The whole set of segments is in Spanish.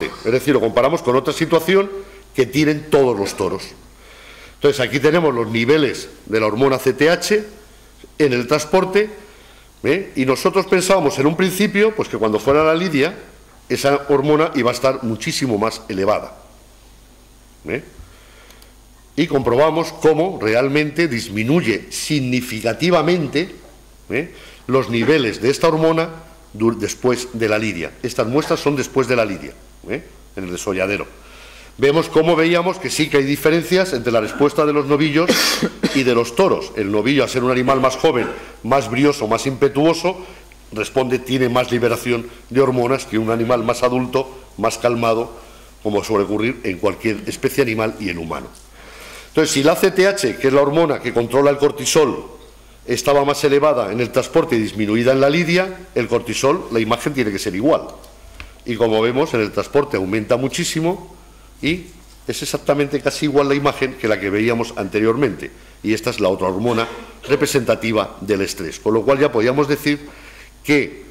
transporte, es decir, lo comparamos con otra situación que tienen todos los toros. Entonces, aquí tenemos los niveles de la hormona CTH en el transporte, y nosotros pensábamos en un principio pues que cuando fuera la lidia, esa hormona iba a estar muchísimo más elevada. Y comprobamos cómo realmente disminuye significativamente los niveles de esta hormona después de la lidia. Estas muestras son después de la lidia, en el desolladero. Vemos cómo veíamos que sí que hay diferencias entre la respuesta de los novillos y de los toros. El novillo, al ser un animal más joven, más brioso, más impetuoso, tiene más liberación de hormonas que un animal más adulto, más calmado, como suele ocurrir en cualquier especie animal y en humano. Entonces, si la CTH, que es la hormona que controla el cortisol, estaba más elevada en el transporte y disminuida en la lidia, el cortisol, la imagen tiene que ser igual. Y como vemos, en el transporte aumenta muchísimo y es exactamente casi igual la imagen que la que veíamos anteriormente. Y esta es la otra hormona representativa del estrés. Con lo cual ya podíamos decir que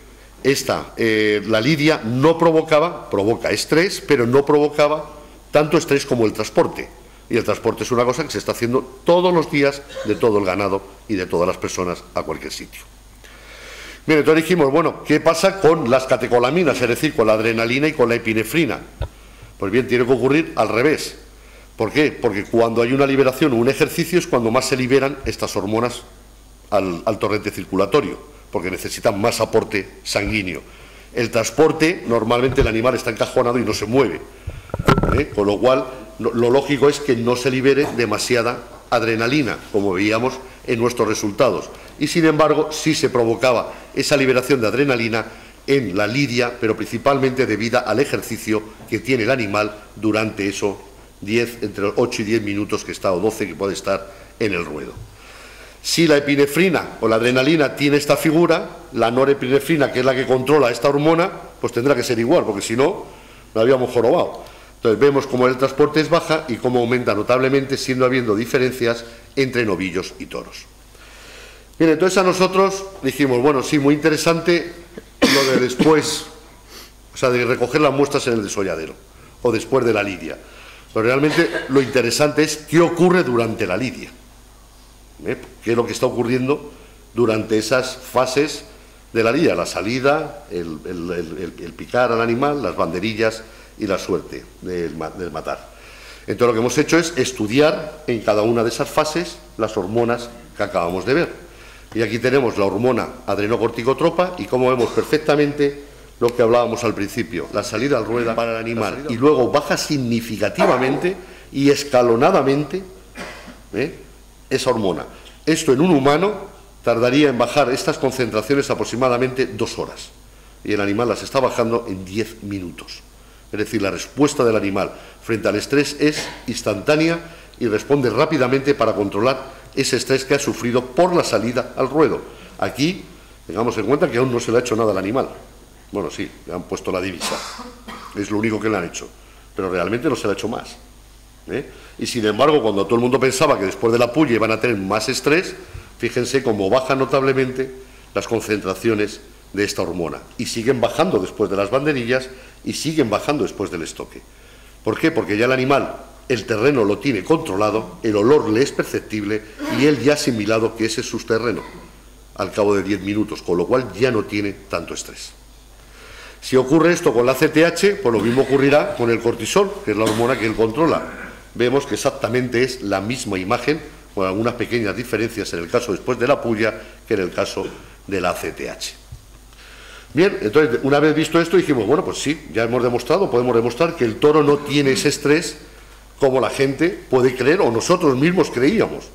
la lidia no provoca estrés, pero no provocaba tanto estrés como el transporte. Y el transporte es una cosa que se está haciendo todos los días de todo el ganado y de todas las personas a cualquier sitio. Bien, entonces dijimos, bueno, ¿qué pasa con las catecolaminas? Es decir, con la adrenalina y con la epinefrina. Pues bien, tiene que ocurrir al revés. ¿Por qué? Porque cuando hay una liberación o un ejercicio es cuando más se liberan estas hormonas al torrente circulatorio, porque necesitan más aporte sanguíneo. El transporte, normalmente el animal está encajonado y no se mueve, con lo cual lo lógico es que no se libere demasiada adrenalina, como veíamos en nuestros resultados. Y sin embargo, sí se provocaba esa liberación de adrenalina en la lidia, pero principalmente debido al ejercicio que tiene el animal durante esos entre 8 y 10 minutos que está, o 12 que puede estar en el ruedo. Si la epinefrina o la adrenalina tiene esta figura, la norepinefrina, que es la que controla esta hormona, pues tendrá que ser igual, porque si no, lo habíamos jorobado. Entonces vemos cómo el transporte es baja y cómo aumenta notablemente, siendo habiendo diferencias entre novillos y toros. Bien, entonces a nosotros dijimos, bueno, sí, muy interesante lo de después, o sea, de recoger las muestras en el desolladero, o después de la lidia. Pero realmente lo interesante es qué ocurre durante la lidia. ¿Qué es lo que está ocurriendo durante esas fases de la lidia? La salida, el picar al animal, las banderillas y la suerte del matar. Entonces lo que hemos hecho es estudiar en cada una de esas fases las hormonas que acabamos de ver. Y aquí tenemos la hormona adrenocorticotropa y como vemos perfectamente lo que hablábamos al principio, la salida al ruedo para el animal, y luego baja significativamente y escalonadamente esa hormona. Esto en un humano tardaría en bajar estas concentraciones aproximadamente 2 horas y el animal las está bajando en 10 minutos. Es decir, la respuesta del animal frente al estrés es instantánea y responde rápidamente para controlar ese estrés que ha sufrido por la salida al ruedo. Aquí, tengamos en cuenta que aún no se le ha hecho nada al animal. Bueno, sí, le han puesto la divisa, es lo único que le han hecho, pero realmente no se le ha hecho más. Y sin embargo, cuando todo el mundo pensaba que después de la puya iban a tener más estrés, fíjense cómo bajan notablemente las concentraciones de esta hormona. Y siguen bajando después de las banderillas y siguen bajando después del estoque. ¿Por qué? Porque ya el animal, el terreno lo tiene controlado, el olor le es perceptible y él ya ha asimilado que ese es su terreno al cabo de 10 minutos, con lo cual ya no tiene tanto estrés. Si ocurre esto con la CTH, pues lo mismo ocurrirá con el cortisol, que es la hormona que él controla. Vemos que exactamente es la misma imagen, con algunas pequeñas diferencias en el caso después de la puya que en el caso de la CTH. Bien, entonces una vez visto esto dijimos, bueno, pues sí, ya hemos demostrado, podemos demostrar que el toro no tiene ese estrés como la gente puede creer o nosotros mismos creíamos.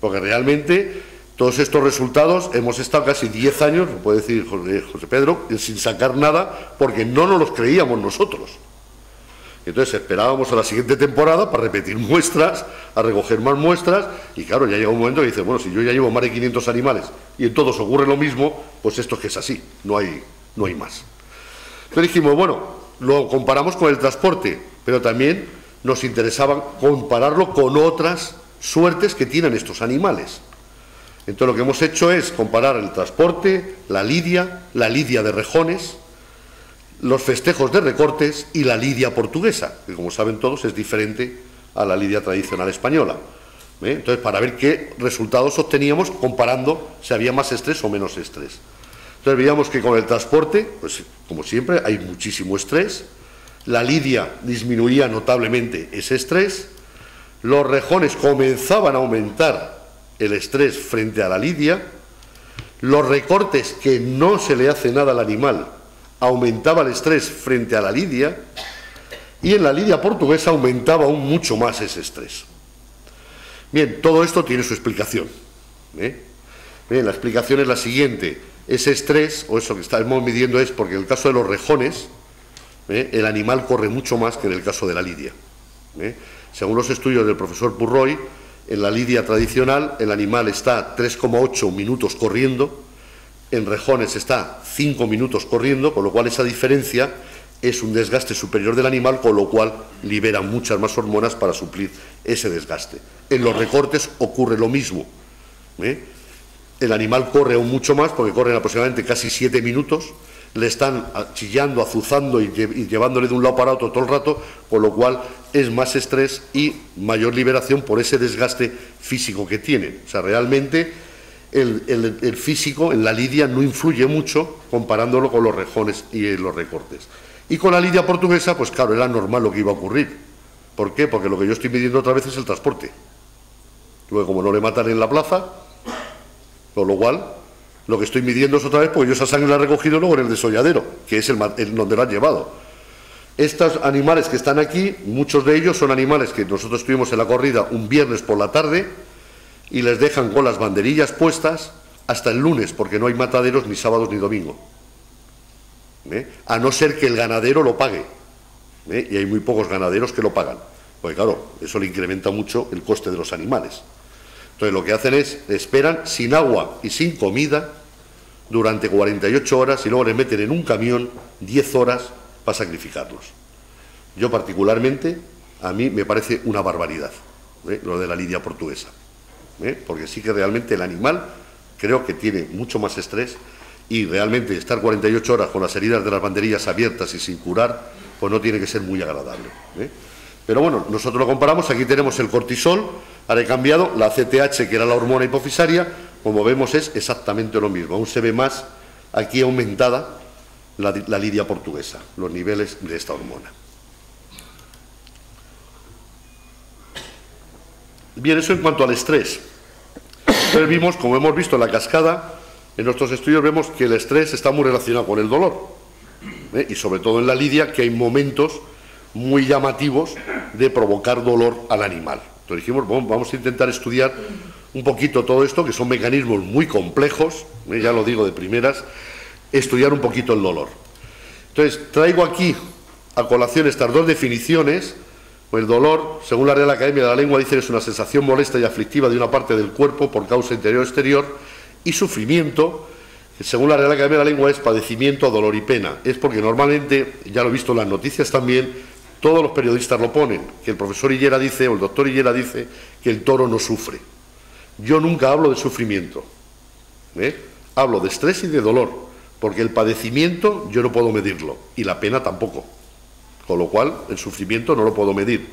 Porque realmente todos estos resultados hemos estado casi 10 años, lo puede decir José Pedro, sin sacar nada porque no nos los creíamos nosotros. Entonces esperábamos a la siguiente temporada para repetir muestras, a recoger más muestras, y claro, ya llega un momento que dice, bueno, si yo ya llevo más de 500 animales y en todos ocurre lo mismo, pues esto es que es así, no hay más. Entonces dijimos, bueno, lo comparamos con el transporte, pero también nos interesaba compararlo con otras suertes que tienen estos animales. Entonces lo que hemos hecho es comparar el transporte, la lidia de rejones, los festejos de recortes y la lidia portuguesa, que como saben todos es diferente a la lidia tradicional española. Entonces, para ver qué resultados obteníamos comparando si había más estrés o menos estrés. Entonces veíamos que con el transporte, pues como siempre, hay muchísimo estrés. La lidia disminuía notablemente ese estrés. Los rejones comenzaban a aumentar el estrés frente a la lidia. Los recortes, que no se le hace nada al animal, aumentaba el estrés frente a la lidia. Y en la lidia portuguesa aumentaba aún mucho más ese estrés. Bien, todo esto tiene su explicación. Bien, la explicación es la siguiente. Ese estrés, o eso que estamos midiendo, es porque en el caso de los rejones, el animal corre mucho más que en el caso de la lidia. Según los estudios del profesor Purroy, en la lidia tradicional el animal está 3,8 minutos corriendo, en rejones está 5 minutos corriendo, con lo cual esa diferencia es un desgaste superior del animal, con lo cual libera muchas más hormonas para suplir ese desgaste. En los recortes ocurre lo mismo. El animal corre aún mucho más, porque corren aproximadamente casi 7 minutos, le están chillando, azuzando y llevándole de un lado para otro todo el rato, con lo cual es más estrés y mayor liberación por ese desgaste físico que tienen. O sea, realmente el físico en la lidia no influye mucho comparándolo con los rejones y los recortes. Y con la lidia portuguesa, pues claro, era normal lo que iba a ocurrir. ¿Por qué? Porque lo que yo estoy midiendo otra vez es el transporte. Luego, como no le matan en la plaza, con lo cual, lo que estoy midiendo es otra vez, porque yo esa sangre la he recogido luego en el desolladero, que es el donde la han llevado. Estos animales que están aquí, muchos de ellos son animales que nosotros estuvimos en la corrida un viernes por la tarde y les dejan con las banderillas puestas hasta el lunes, porque no hay mataderos ni sábados ni domingo. A no ser que el ganadero lo pague. Y hay muy pocos ganaderos que lo pagan. Porque claro, eso le incrementa mucho el coste de los animales. Entonces lo que hacen es, esperan sin agua y sin comida durante 48 horas y luego les meten en un camión 10 horas para sacrificarlos. Yo particularmente, a mí me parece una barbaridad, lo de la lidia portuguesa. Porque sí que realmente el animal creo que tiene mucho más estrés y realmente estar 48 horas con las heridas de las banderillas abiertas y sin curar, pues no tiene que ser muy agradable. Pero bueno, nosotros lo comparamos, aquí tenemos el cortisol, ahora he cambiado, la ACTH, que era la hormona hipofisaria, como vemos es exactamente lo mismo, aún se ve más aquí aumentada la lidia portuguesa, los niveles de esta hormona. Bien, eso en cuanto al estrés. Entonces vimos, como hemos visto en la cascada, en nuestros estudios vemos que el estrés está muy relacionado con el dolor, y sobre todo en la lidia, que hay momentos muy llamativos de provocar dolor al animal. Entonces dijimos, bueno, vamos a intentar estudiar un poquito todo esto, que son mecanismos muy complejos, ya lo digo de primeras, estudiar un poquito el dolor. Entonces traigo aquí a colación estas dos definiciones. El dolor, según la Real Academia de la Lengua, dice que es una sensación molesta y aflictiva de una parte del cuerpo por causa interior o exterior, y sufrimiento, que según la Real Academia de la Lengua es padecimiento, dolor y pena. Es porque normalmente, ya lo he visto en las noticias también, todos los periodistas lo ponen, que el profesor Hillera dice, o el doctor Hillera dice, que el toro no sufre. Yo nunca hablo de sufrimiento, hablo de estrés y de dolor, porque el padecimiento yo no puedo medirlo, y la pena tampoco, con lo cual el sufrimiento no lo puedo medir.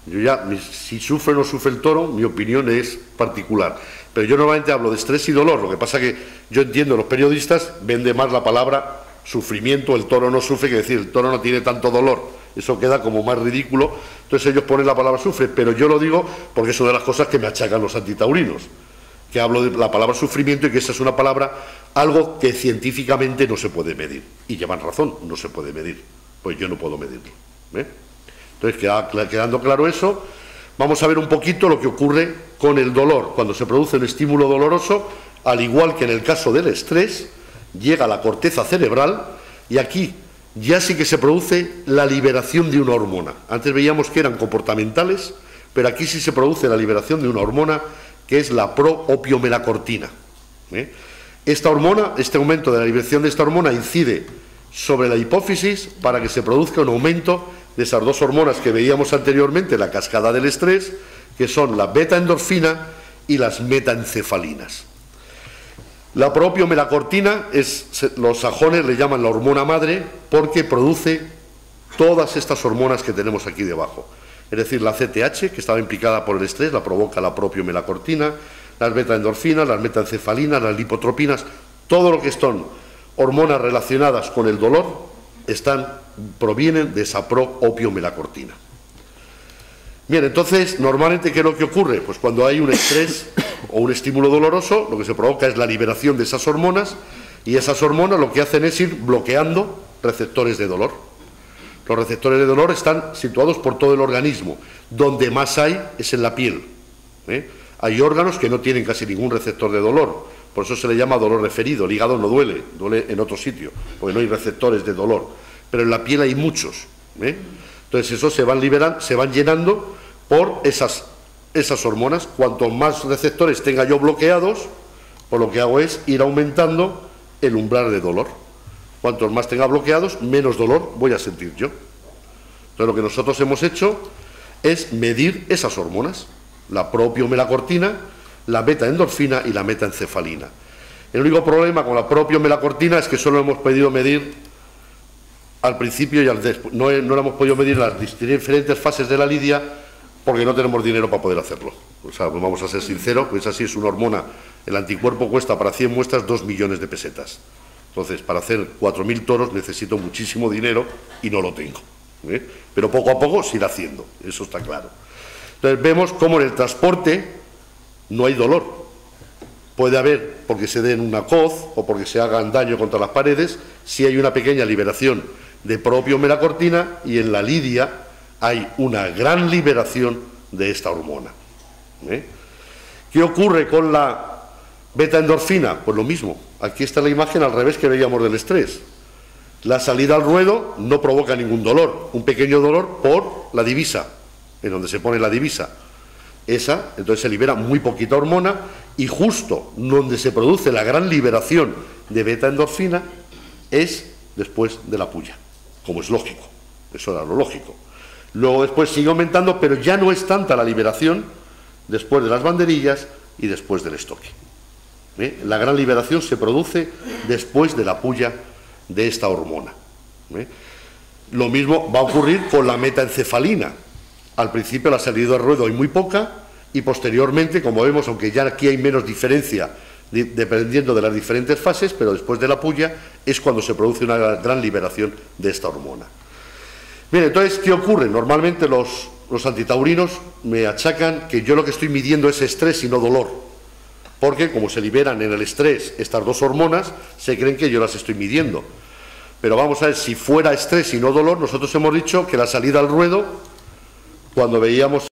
Yo ya, si sufre o no sufre el toro, mi opinión es particular, pero yo normalmente hablo de estrés y dolor. Lo que pasa que yo entiendo, los periodistas vende más la palabra sufrimiento, el toro no sufre, que decir, el toro no tiene tanto dolor. Eso queda como más ridículo, entonces ellos ponen la palabra sufre, pero yo lo digo porque es una de las cosas que me achacan los antitaurinos, que hablo de la palabra sufrimiento y que esa es una palabra, algo que científicamente no se puede medir, y llevan razón, no se puede medir, pues yo no puedo medirlo. Entonces, quedando claro eso, vamos a ver un poquito lo que ocurre con el dolor. Cuando se produce un estímulo doloroso, al igual que en el caso del estrés, llega a la corteza cerebral y aquí ya sí que se produce la liberación de una hormona. Antes veíamos que eran comportamentales, pero aquí sí se produce la liberación de una hormona que es la proopiomelanocortina. Esta hormona, este aumento de la liberación de esta hormona incide sobre la hipófisis para que se produzca un aumento de esas dos hormonas que veíamos anteriormente, la cascada del estrés, que son la beta-endorfina y las metaencefalinas. La propiomelacortina los sajones le llaman la hormona madre porque produce todas estas hormonas que tenemos aquí debajo. Es decir, la CTH, que estaba implicada por el estrés, la provoca la propiomelacortina, las betaendorfinas, las metaencefalinas, las lipotropinas, todo lo que son hormonas relacionadas con el dolor provienen de esa propiomelacortina. Bien, entonces, normalmente, ¿qué es lo que ocurre? Pues cuando hay un estrés o un estímulo doloroso, lo que se provoca es la liberación de esas hormonas, y esas hormonas lo que hacen es ir bloqueando receptores de dolor. Los receptores de dolor están situados por todo el organismo. Donde más hay es en la piel. Hay órganos que no tienen casi ningún receptor de dolor, por eso se le llama dolor referido. El hígado no duele, duele en otro sitio, porque no hay receptores de dolor, pero en la piel hay muchos. Entonces esos se van liberando, se van llenando por esas hormonas. Cuanto más receptores tenga yo bloqueados, pues lo que hago es ir aumentando el umbral de dolor. Cuantos más tenga bloqueados, menos dolor voy a sentir yo. Entonces lo que nosotros hemos hecho es medir esas hormonas, la propiomelacortina, la betaendorfina y la metaencefalina. El único problema con la propiomelacortina es que solo hemos podido medir al principio y al después. No lo hemos podido medir las diferentes fases de la lidia porque no tenemos dinero para poder hacerlo. O sea, pues vamos a ser sinceros, pues así es una hormona. El anticuerpo cuesta para 100 muestras 2 millones de pesetas. Entonces, para hacer 4.000 toros necesito muchísimo dinero y no lo tengo. Pero poco a poco se irá haciendo, eso está claro. Entonces vemos cómo en el transporte no hay dolor. Puede haber, porque se den una coz o porque se hagan daño contra las paredes, si hay una pequeña liberación de propiomelacortina, y en la lidia hay una gran liberación de esta hormona. ¿Qué ocurre con la betaendorfina? Pues lo mismo. Aquí está la imagen al revés que veíamos del estrés. La salida al ruedo no provoca ningún dolor, un pequeño dolor por la divisa, en donde se pone la divisa. Entonces se libera muy poquita hormona, y justo donde se produce la gran liberación de betaendorfina es después de la puya, como es lógico, eso era lo lógico. Luego después sigue aumentando, pero ya no es tanta la liberación después de las banderillas y después del estoque. La gran liberación se produce después de la puya de esta hormona. Lo mismo va a ocurrir con la metaencefalina. Al principio la salida al ruedo hay muy poca, y posteriormente, como vemos, aunque ya aquí hay menos diferencia dependiendo de las diferentes fases, pero después de la puya es cuando se produce una gran liberación de esta hormona. Bien, entonces, ¿qué ocurre? Normalmente los antitaurinos me achacan que yo lo que estoy midiendo es estrés y no dolor, porque como se liberan en el estrés estas dos hormonas, se creen que yo las estoy midiendo. Pero vamos a ver, si fuera estrés y no dolor, nosotros hemos dicho que la salida al ruedo, cuando veíamos